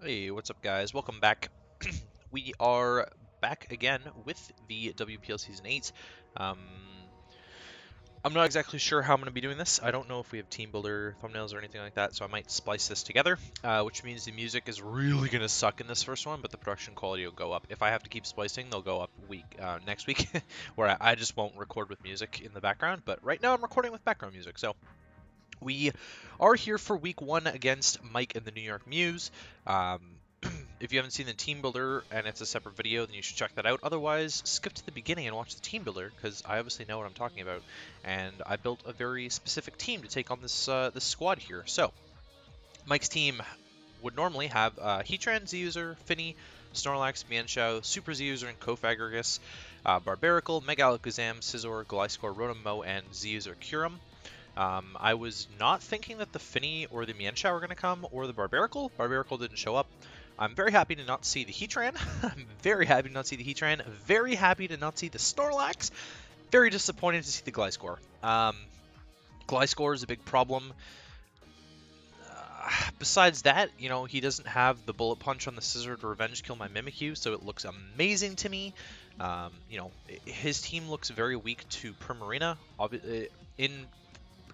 Hey, what's up, guys? Welcome back. We are back again with the WPL Season 8. Um, I'm not exactly sure how I'm going to be doing this. I don't know if we have team builder thumbnails or anything like that, so I might splice this together, which means the music is really going to suck in this first one, but the production quality will go up. If I have to keep splicing, they'll go up next week, where I just won't record with music in the background, but right now I'm recording with background music, so we are here for week 1 against Mike and the New York Mews. If you haven't seen the team builder and it's a separate video, then you should check that out. Otherwise, skip to the beginning and watch the team builder, because I obviously know what I'm talking about. And I built a very specific team to take on this squad here. So, Mike's team would normally have Heatran, Z-User, Finny, Snorlax, Mienshao, Super Z-User, and Kofagrigus, Barbaracle, Mega Alakazam, Scizor, Gliscor, Rotom-Mow, and Z-User Kyurem. I was not thinking that the Finny or the Mienshao were going to come, or the Barbaracle. Barbaracle didn't show up. I'm very happy to not see the Heatran. I'm very happy to not see the Heatran. Very happy to not see the Snorlax. Very disappointed to see the Gliscor. Gliscor is a big problem. Besides that, you know, he doesn't have the Bullet Punch on the Scizor to revenge kill my Mimikyu, so it looks amazing to me. You know, his team looks very weak to Primarina.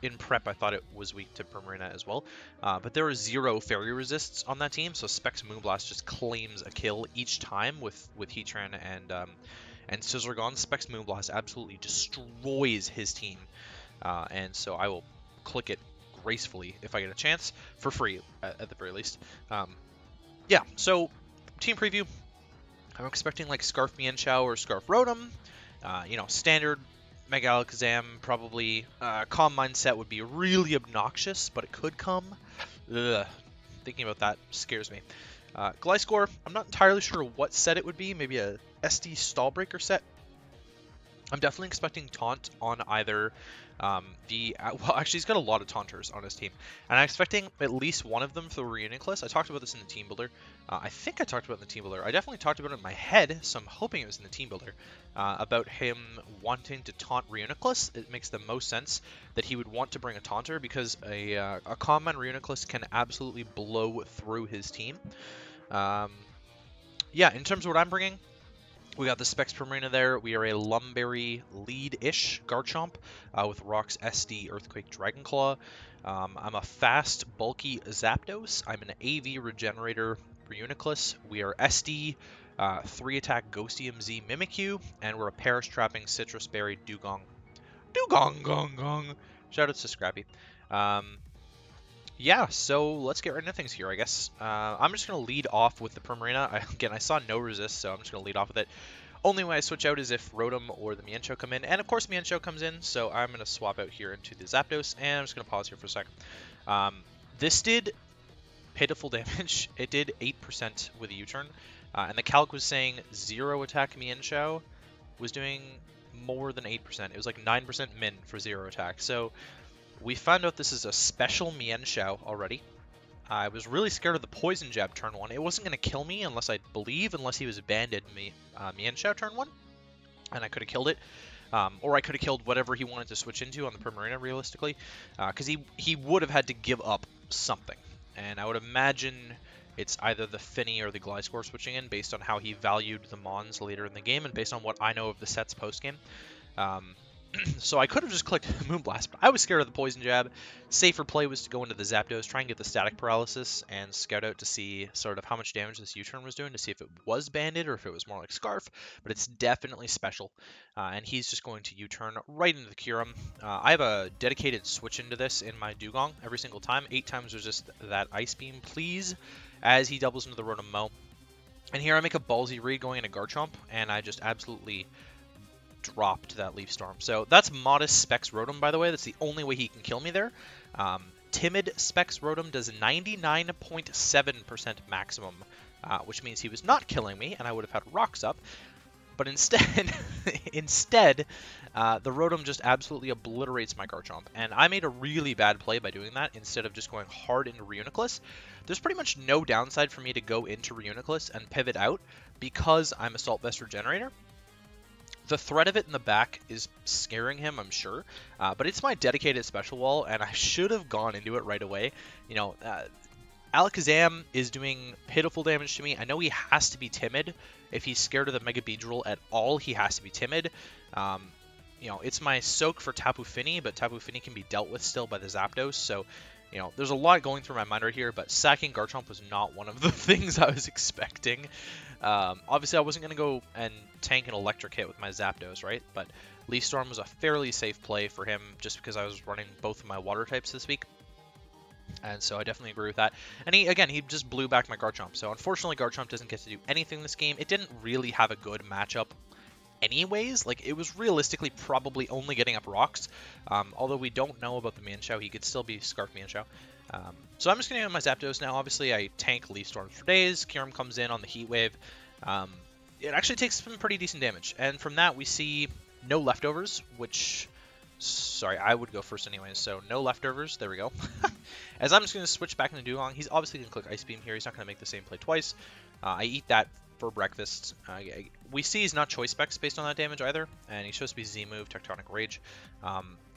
In prep, I thought it was weak to Primarina as well, but there are 0 fairy resists on that team, so Specs Moonblast just claims a kill each time with Heatran and Scizor gone. Specs Moonblast absolutely destroys his team, and so I will click it gracefully if I get a chance, for free at the very least. Yeah, so team preview. I'm expecting like Scarf Mienshao or Scarf Rotom. You know, standard Mega Alakazam, probably. Calm Mindset would be really obnoxious, but it could come. Ugh. Thinking about that scares me. Gliscor, I'm not entirely sure what set it would be. Maybe a SD Stallbreaker set. I'm definitely expecting Taunt on either well, actually, he's got a lot of Taunters on his team, and I'm expecting at least one of them for the Reuniclus. I talked about this in the team builder. I think I talked about it in the team builder. I definitely talked about it in my head, so I'm hoping it was in the team builder, about him wanting to taunt Reuniclus. It makes the most sense that he would want to bring a Taunter, because a Common Reuniclus can absolutely blow through his team. Yeah, in terms of what I'm bringing, we got the Specs Primarina there. We are a Lumberry lead-ish Garchomp with Rocks, SD, Earthquake, Dragonclaw. I'm a fast, bulky Zapdos. I'm an AV Regenerator Reuniclus. We are SD, 3-attack Ghostium Z Mimikyu, and we're a Perish Trapping Citrus Berry Dugong. Dugong Gong Gong! Shoutouts to Scrappy. Yeah, so let's get right into things here, I guess. I'm just going to lead off with the Primarina. Again, I saw no resist, so I'm just going to lead off with it. Only way I switch out is if Rotom or the Mienshao come in, and of course Mienshao comes in, so I'm going to swap out here into the Zapdos, and I'm just going to pause here for a second. This did pitiful damage. It did 8% with a U-turn, and the calc was saying 0 attack Mienshao was doing more than 8%. It was like 9% min for 0 attack, so we found out this is a special Mienshao already. I was really scared of the Poison Jab turn 1. It wasn't going to kill me unless he was banded Mienshao turn 1, and I could have killed it. Or I could have killed whatever he wanted to switch into on the Primarina, realistically, because he would have had to give up something. And I would imagine it's either the Finny or the Gliscor switching in, based on how he valued the Mons later in the game, and based on what I know of the sets post-game. So I could have just clicked Moonblast, but I was scared of the Poison Jab. Safer play was to go into the Zapdos, try and get the Static Paralysis, and scout out to see sort of how much damage this U-turn was doing, to see if it was banded or if it was more like Scarf, but it's definitely special. And he's just going to U-turn right into the Kyurem. I have a dedicated switch into this in my Dugong every single time. 8 times resist that Ice Beam, please, as he doubles into the Rotom-Mow. And here I make a ballsy read going into Garchomp, and I just absolutely dropped that Leaf Storm. So that's modest Specs Rotom, by the way. That's the only way he can kill me there. Timid Specs Rotom does 99.7% maximum, which means he was not killing me, and I would have had rocks up. But instead, the Rotom just absolutely obliterates my Garchomp. And I made a really bad play by doing that instead of just going hard into Reuniclus. There's pretty much no downside for me to go into Reuniclus and pivot out because I'm Assault Vest Regenerator. The threat of it in the back is scaring him, I'm sure, but it's my dedicated special wall, and I should have gone into it right away. You know, Alakazam is doing pitiful damage to me. I know he has to be timid. If he's scared of the Mega Beedrill at all, he has to be timid. You know, it's my soak for Tapu Fini, but Tapu Fini can be dealt with still by the Zapdos, so, you know, there's a lot going through my mind right here, but sacking Garchomp was not one of the things I was expecting. Obviously, I wasn't going to go and tank an electric hit with my Zapdos, right? But Leaf Storm was a fairly safe play for him just because I was running both of my water types this week. And so I definitely agree with that. And he just blew back my Garchomp. So unfortunately, Garchomp doesn't get to do anything this game. It didn't really have a good matchup anyways. Like, it was realistically probably only getting up rocks. Although we don't know about the Mienshao, he could still be Scarf Mienshao. So I'm just going to get my Zapdos now. Obviously, I tank Leaf Storms for days. Kyurem comes in on the Heat Wave. It actually takes some pretty decent damage. And from that, we see no leftovers, which... Sorry, I would go first anyways, so no leftovers. There we go. As I'm just going to switch back into Dugong, he's obviously going to click Ice Beam here. He's not going to make the same play twice. I eat that for breakfast. We see he's not choice specs based on that damage either, and he's supposed to be Z-move, Tectonic Rage.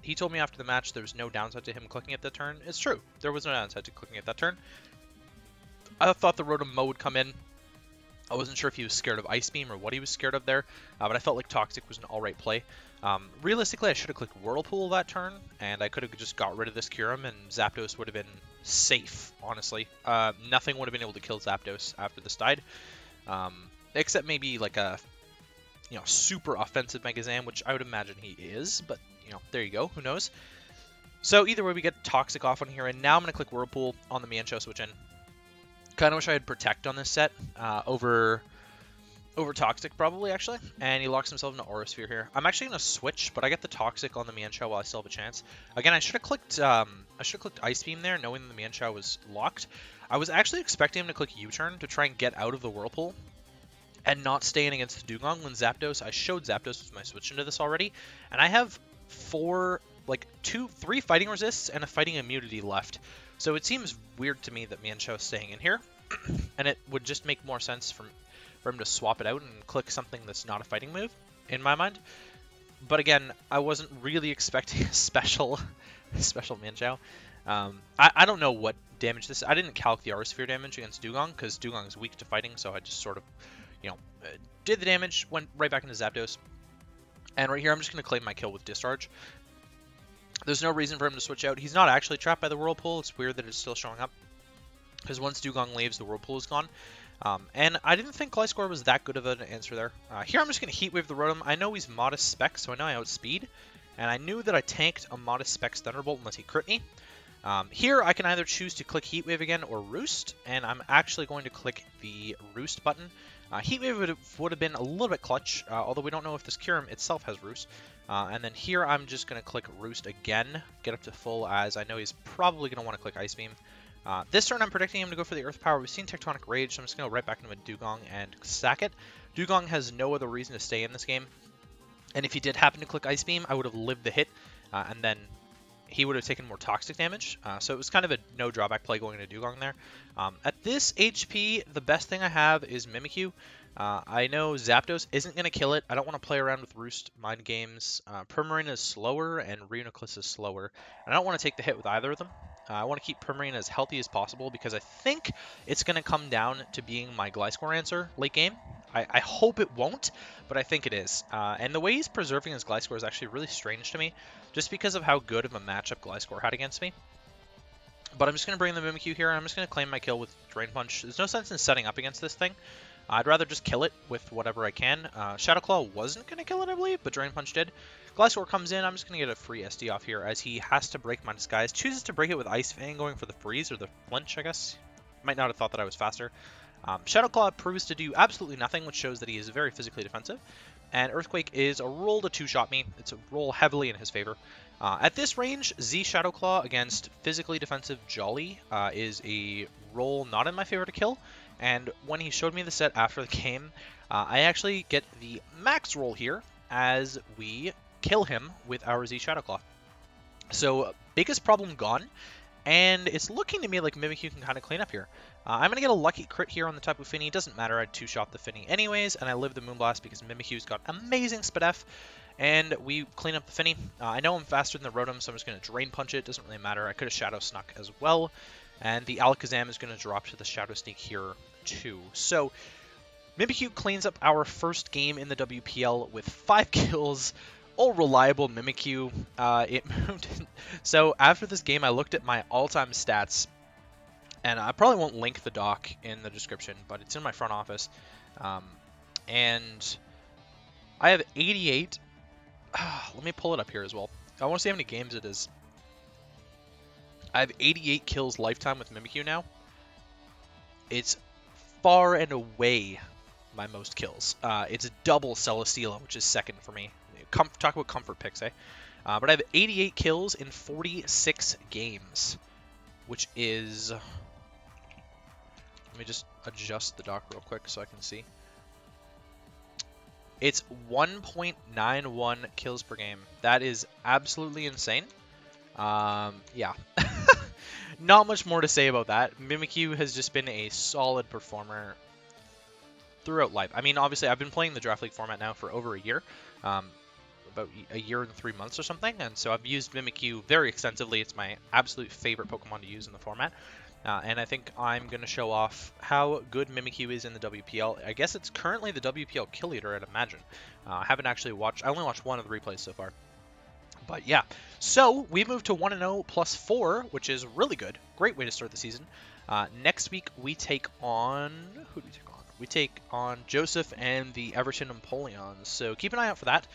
He told me after the match there was no downside to him clicking at that turn. It's true. There was no downside to clicking at that turn. I thought the Rotom-Mow would come in. I wasn't sure if he was scared of Ice Beam or what he was scared of there, but I felt like Toxic was an alright play. Realistically, I should have clicked Whirlpool that turn, and I could have just got rid of this Kyurem, and Zapdos would have been safe, honestly. Nothing would have been able to kill Zapdos after this died, except maybe like a, you know, super offensive Megazam, which I would imagine he is, but, you know, there you go, who knows. So either way, we get Toxic off on here, and now I'm going to click Whirlpool on the Mienshao switch in. Kind of wish I had Protect on this set over Toxic, probably, actually. And he locks himself into Aura Sphere here. I'm actually going to switch, but I get the Toxic on the Mienshao while I still have a chance. Again, I should have clicked Ice Beam there, knowing the Mienshao was locked. I was actually expecting him to click U-turn to try and get out of the Whirlpool and not stay in against the Dugong when Zapdos... I showed Zapdos with my switch into this already, and I have 3 fighting resists and a fighting immunity left. So it seems weird to me that Mienshao is staying in here, and it would just make more sense for him to swap it out and click something that's not a fighting move, in my mind. But again, I wasn't really expecting a special Mienshao. I don't know what damage this is. I didn't calc the Aura Sphere damage against Dugong, because Dugong is weak to fighting, so I just sort of, you know, did the damage, went right back into Zapdos. And right here, I'm just going to claim my kill with Discharge. There's no reason for him to switch out. He's not actually trapped by the Whirlpool. It's weird that it's still showing up, because once Dugong leaves, the Whirlpool is gone. And I didn't think Gliscor was that good of an answer there. Here I'm just going to Heat Wave the Rotom. I know he's modest spec, so I know I outspeed. And I knew that I tanked a modest specs Thunderbolt unless he crit me. Here I can either choose to click Heat Wave again or Roost, and I'm actually going to click the Roost button. Heat Wave would have been a little bit clutch, although we don't know if this Kyurem itself has Roost. And then here I'm just going to click Roost again, get up to full, as I know he's probably going to want to click Ice Beam. This turn I'm predicting him to go for the Earth Power. We've seen Tectonic Rage, so I'm just going to go right back into a Dugong and sack it. Dugong has no other reason to stay in this game. And if he did happen to click Ice Beam, I would have lived the hit, and then he would have taken more Toxic damage. So it was kind of a no drawback play going into Dugong there. At this HP, the best thing I have is Mimikyu. I know Zapdos isn't going to kill it. I don't want to play around with Roost Mind Games. Permarina is slower, and Reuniclus is slower. And I don't want to take the hit with either of them. I want to keep Permarina as healthy as possible, because I think it's going to come down to being my Gliscor answer late game. I hope it won't, but I think it is. And the way he's preserving his Gliscor is actually really strange to me, just because of how good of a matchup Gliscor had against me. But I'm just going to bring the Mimikyu here, and I'm just going to claim my kill with Drain Punch. There's no sense in setting up against this thing. I'd rather just kill it with whatever I can. Shadow Claw wasn't going to kill it, I believe, but Drain Punch did. Gliscor comes in. I'm just going to get a free SD off here, as he has to break my Disguise. Chooses to break it with Ice Fang, going for the freeze, or the flinch, I guess. Might not have thought that I was faster. Shadow Claw proves to do absolutely nothing, which shows that he is very physically defensive. And Earthquake is a roll to two-shot me. It's a roll heavily in his favor. At this range, Z Shadow Claw against physically defensive Jolly is a roll not in my favor to kill. And when he showed me the set after the game, I actually get the max roll here as we kill him with our Z Shadow Claw. So, biggest problem gone. And it's looking to me like Mimikyu can kind of clean up here. I'm going to get a lucky crit here on the Tapu Fini. Doesn't matter, I'd two-shot the Fini anyways, and I live the Moonblast because Mimikyu's got amazing Spadef, and we clean up the Fini. I know I'm faster than the Rotom, so I'm just going to Drain Punch it. Doesn't really matter. I could have Shadow Snuck as well. And the Alakazam is going to drop to the Shadow Sneak here too. So Mimikyu cleans up our first game in the WPL with 5 kills. All reliable Mimikyu. It moved. So after this game, I looked at my all-time stats, and I probably won't link the doc in the description, but it's in my front office. And I have 88. Let me pull it up here as well. I want to see how many games it is. I have 88 kills lifetime with Mimikyu now. It's far and away my most kills. It's double Celesteela, which is second for me. Talk about comfort picks, eh? But I have 88 kills in 46 games, which is... Let me just adjust the dock real quick so I can see. It's 1.91 kills per game. That is absolutely insane. Yeah. Not much more to say about that. Mimikyu has just been a solid performer throughout life. I mean, obviously, I've been playing the Draft League format now for over a year. About a year and 3 months or something, and so I've used Mimikyu very extensively. It's my absolute favorite Pokemon to use in the format, and I think I'm going to show off how good Mimikyu is in the WPL. I guess it's currently the WPL kill leader, I'd imagine. I haven't actually watched... I only watched one of the replays so far. But yeah, so we moved to 1-0 plus 4, which is really good. Great way to start the season. Next week, we take on... Who do we take on? We take on Joseph and the Everton Empoleons, so keep an eye out for that.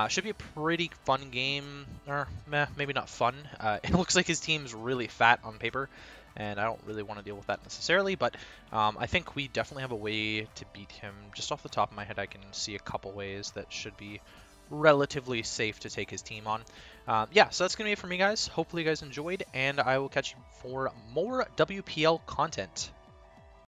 Should be a pretty fun game, or maybe not fun. It looks like his team's really fat on paper, and I don't really want to deal with that necessarily, but I think we definitely have a way to beat him. Just off the top of my head, I can see a couple ways that should be relatively safe to take his team on. Yeah, so that's going to be it for me, guys. Hopefully you guys enjoyed, and I will catch you for more WPL content.